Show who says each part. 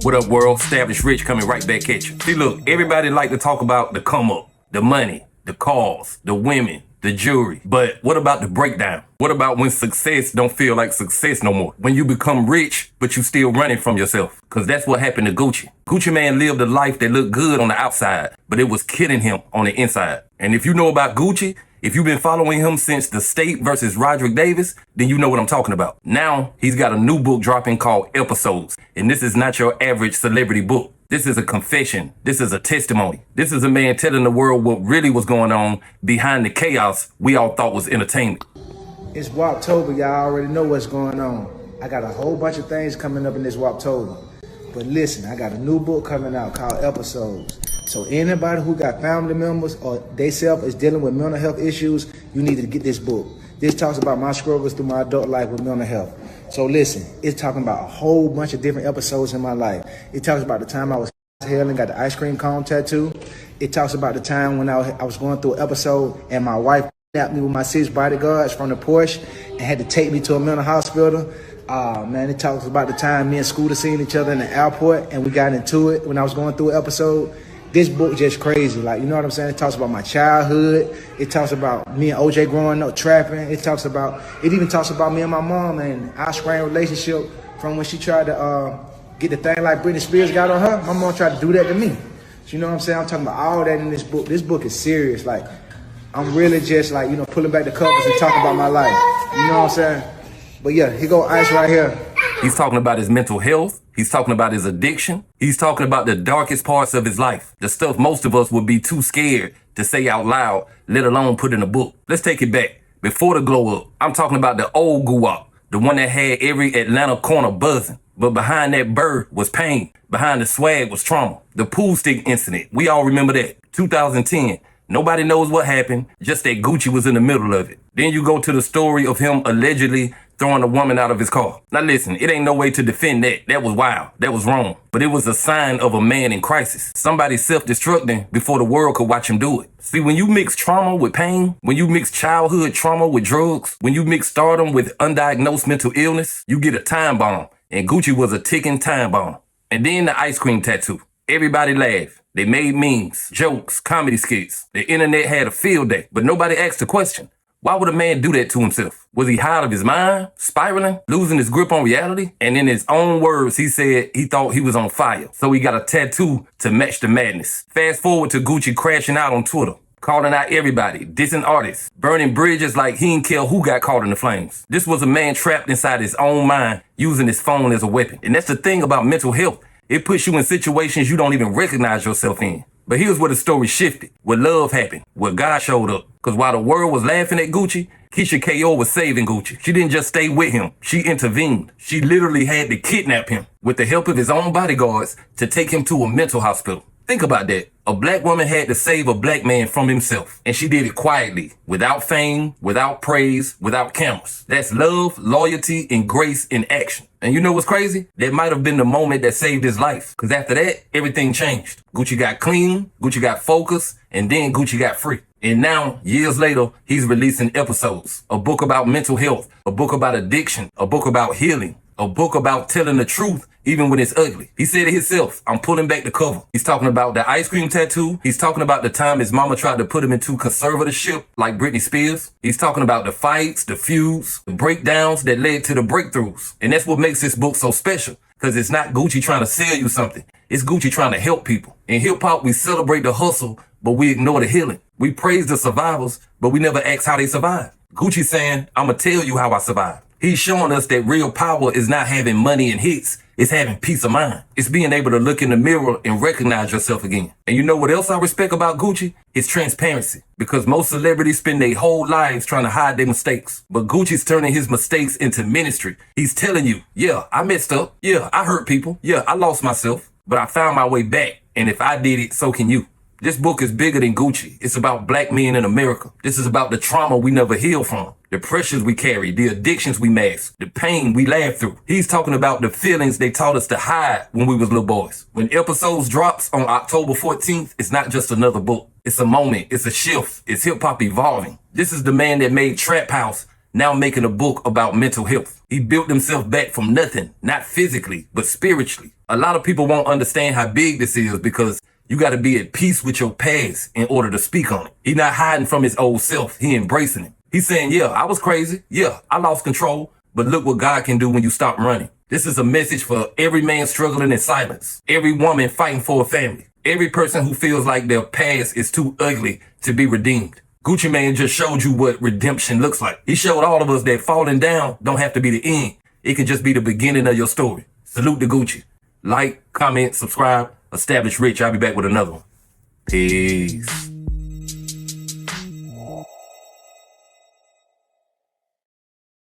Speaker 1: What up, world? Established Rich coming right back at you. See, look, everybody like to talk about the come up, the money, the cars, the women, the jewelry. But what about the breakdown? What about when success don't feel like success no more? When you become rich, but you still running from yourself? Because that's what happened to Gucci. Gucci Man lived a life that looked good on the outside, but it was killing him on the inside. And if you know about Gucci, if you've been following him since The State versus Roderick Davis, then you know what I'm talking about. Now, he's got a new book dropping called Episodes. And this is not your average celebrity book. This is a confession. This is a testimony. This is a man telling the world what really was going on behind the chaos we all thought was entertainment.
Speaker 2: It's Waptober, y'all already know what's going on. I got a whole bunch of things coming up in this Waptober. But listen, I got a new book coming out called Episodes. So anybody who got family members or they self is dealing with mental health issues, you need to get this book. This talks about my struggles through my adult life with mental health. So listen, it's talking about a whole bunch of different episodes in my life. It talks about the time I was hell and got the ice cream cone tattoo. It talks about the time when I was going through an episode and my wife kidnapped me with my 6 bodyguards from the Porsche and had to take me to a mental hospital. Man, it talks about the time me and Scooter seen each other in the airport and we got into it when I was going through an episode. This book just crazy, like, you know what I'm saying? It talks about my childhood. It talks about me and OJ growing up trapping. It even talks about me and my mom and our strained relationship from when she tried to get the thing like Britney Spears got on her. My mom tried to do that to me. So, you know what I'm saying? I'm talking about all that in this book. This book is serious. Like, I'm really just like, you know, pulling back the covers and talking about my life. You know what I'm saying? But yeah, here go Ice right here.
Speaker 1: He's talking about his mental health. He's talking about his addiction. He's talking about the darkest parts of his life. The stuff most of us would be too scared to say out loud, let alone put in a book. Let's take it back. Before the glow up, I'm talking about the old guwap, the one that had every Atlanta corner buzzing. But behind that bird was pain. Behind the swag was trauma. The pool stick incident, we all remember that. 2010. Nobody knows what happened, just that Gucci was in the middle of it. Then you go to the story of him allegedly throwing a woman out of his car. Now listen, it ain't no way to defend that. That was wild. That was wrong. But it was a sign of a man in crisis. Somebody self-destructing before the world could watch him do it. See, when you mix trauma with pain, when you mix childhood trauma with drugs, when you mix stardom with undiagnosed mental illness, you get a time bomb. And Gucci was a ticking time bomb. And then the ice cream tattoo. Everybody laughed. They made memes, jokes, comedy skits. The internet had a field day, but nobody asked the question. Why would a man do that to himself? Was he high out of his mind, spiraling, losing his grip on reality? And in his own words, he said he thought he was on fire. So he got a tattoo to match the madness. Fast forward to Gucci crashing out on Twitter, calling out everybody, dissing artists, burning bridges like he didn't care who got caught in the flames. This was a man trapped inside his own mind, using his phone as a weapon. And that's the thing about mental health. It puts you in situations you don't even recognize yourself in. But here's where the story shifted, where love happened, where God showed up. Because while the world was laughing at Gucci, Keisha K.O. was saving Gucci. She didn't just stay with him. She intervened. She literally had to kidnap him with the help of his own bodyguards to take him to a mental hospital. Think about that. A black woman had to save a black man from himself. And she did it quietly, without fame, without praise, without cameras. That's love, loyalty, and grace in action. And you know what's crazy? That might have been the moment that saved his life. Because after that, everything changed. Gucci got clean, Gucci got focused, and then Gucci got free. And now, years later, he's releasing Episodes. A book about mental health, a book about addiction, a book about healing, a book about telling the truth even when it's ugly. He said it himself, I'm pulling back the cover. He's talking about the ice cream tattoo. He's talking about the time his mama tried to put him into conservatorship like Britney Spears. He's talking about the fights, the feuds, the breakdowns that led to the breakthroughs. And that's what makes this book so special. Because it's not Gucci trying to sell you something. It's Gucci trying to help people. In hip-hop, we celebrate the hustle, but we ignore the healing. We praise the survivors, but we never ask how they survived. Gucci saying, I'ma tell you how I survived. He's showing us that real power is not having money and hits. It's having peace of mind. It's being able to look in the mirror and recognize yourself again. And you know what else I respect about Gucci? It's transparency. Because most celebrities spend their whole lives trying to hide their mistakes. But Gucci's turning his mistakes into ministry. He's telling you, yeah, I messed up. Yeah, I hurt people. Yeah, I lost myself. But I found my way back. And if I did it, so can you. This book is bigger than Gucci. It's about black men in America. This is about the trauma we never healed from, the pressures we carry, the addictions we mask, the pain we laugh through. He's talking about the feelings they taught us to hide when we was little boys. When Episodes drops on October 14th, it's not just another book. It's a moment. It's a shift. It's hip-hop evolving. This is the man that made Trap House, now making a book about mental health. He built himself back from nothing, not physically, but spiritually. A lot of people won't understand how big this is because you got to be at peace with your past in order to speak on it. He not hiding from his old self. He embracing it. He's saying, yeah, I was crazy. Yeah, I lost control. But look what God can do when you stop running. This is a message for every man struggling in silence. Every woman fighting for a family. Every person who feels like their past is too ugly to be redeemed. Gucci Mane just showed you what redemption looks like. He showed all of us that falling down don't have to be the end. It can just be the beginning of your story. Salute to Gucci. Like, comment, subscribe, establish rich. I'll be back with another one. Peace.